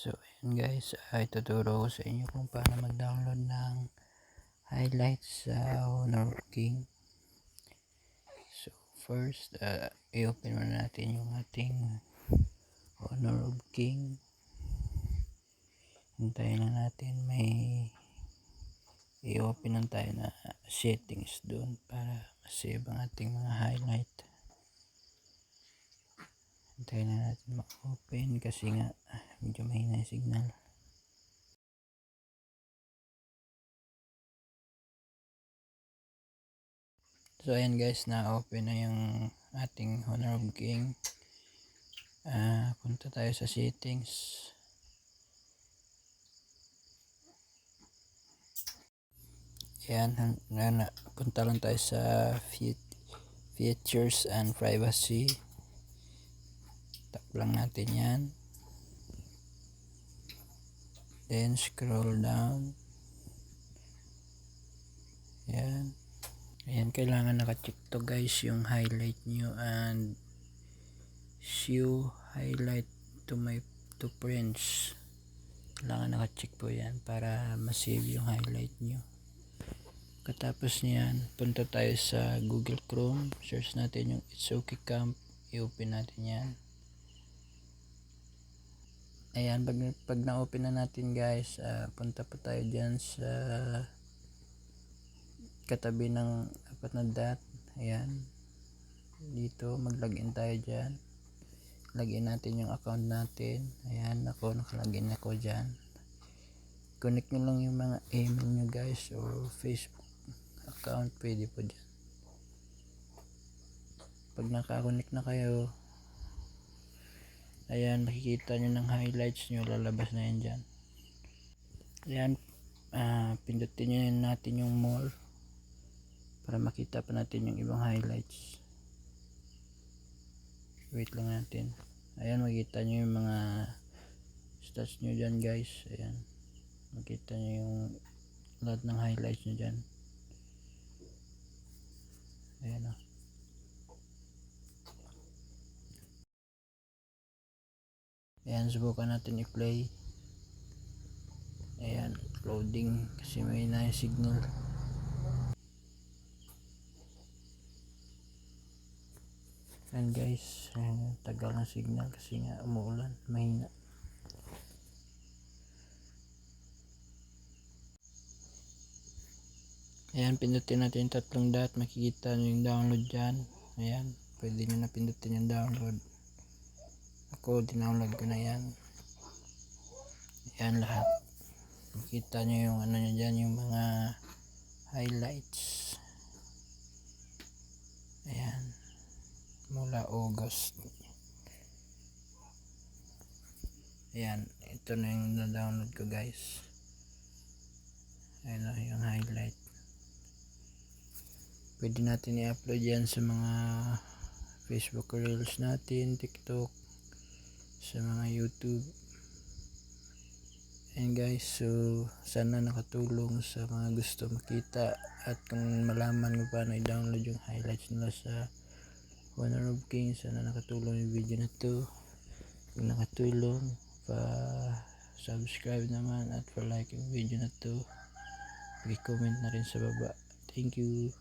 So ayan guys, ituturo ko sa inyo kung paano mag-download ng highlights sa Honor of King. So first, i-open muna natin yung ating Honor of King. Hintayin lang natin may i-open lang tayo na settings doon para masave ang ating mga highlight. Hintayin na natin ma-open kasi nga medyo mahina yung signal. So ayan guys, na-open na yung ating Honor of King. Punta tayo sa settings. Ayan, punta lang tayo sa features and privacy. Tap lang natin yan. Then scroll down. Ayan. Ayan, kailangan naka-check to guys yung highlight nyo and show highlight to my friends. Kailangan naka-check po yan para ma-save yung highlight nyo. Katapos niyan, punta tayo sa Google Chrome, search natin yung It's Okay Camp, i-open natin yan. Ayan, pag na-open na natin guys, punta pa tayo dyan sa katabi ng apat na dot. Ayan, dito mag-login tayo dyan. Login natin yung account natin. Ayan, ako nakalagin ako dyan. Connect nyo lang yung mga email nyo guys or Facebook account, pwede po dyan. Pag nakakonect na kayo, ayan, nakikita nyo ng highlights nyo, lalabas na yan dyan. Ayan, pindutin nyo natin yung more para makita pa natin yung ibang highlights. Wait lang natin. Ayan, makikita nyo yung mga stats nyo dyan guys. Ayan, makita nyo yung lahat ng highlights nyo dyan. Ayan o. Ayan, subukan natin i-play. Ayan, loading kasi may na yung signal. Ayan guys, ayan, tagal ng signal kasi nga umuulan, mahina. Ayan, pindutin natin yung tatlong dot, makikita nyo yung download dyan. Ayan, pwede nyo na pindutin yung download. Ako, dinownload ko na yan. Ayan lahat. Makita nyo yung ano nyo dyan, yung mga highlights. Ayan, mula August. Ayan, ito na yung na-download ko guys. Ayan na yung highlight. Pwede natin i-upload yan sa mga Facebook Reels natin, TikTok, sa mga YouTube. And guys, so sana nakatulong sa mga gusto makita at kung malaman mo paano i-download yung highlights nila sa Honor of King, sana nakatulong yung video na to. Kung nakatulong, pa-subscribe naman at pa-like yung video na to. I-comment na rin sa baba. Thank you.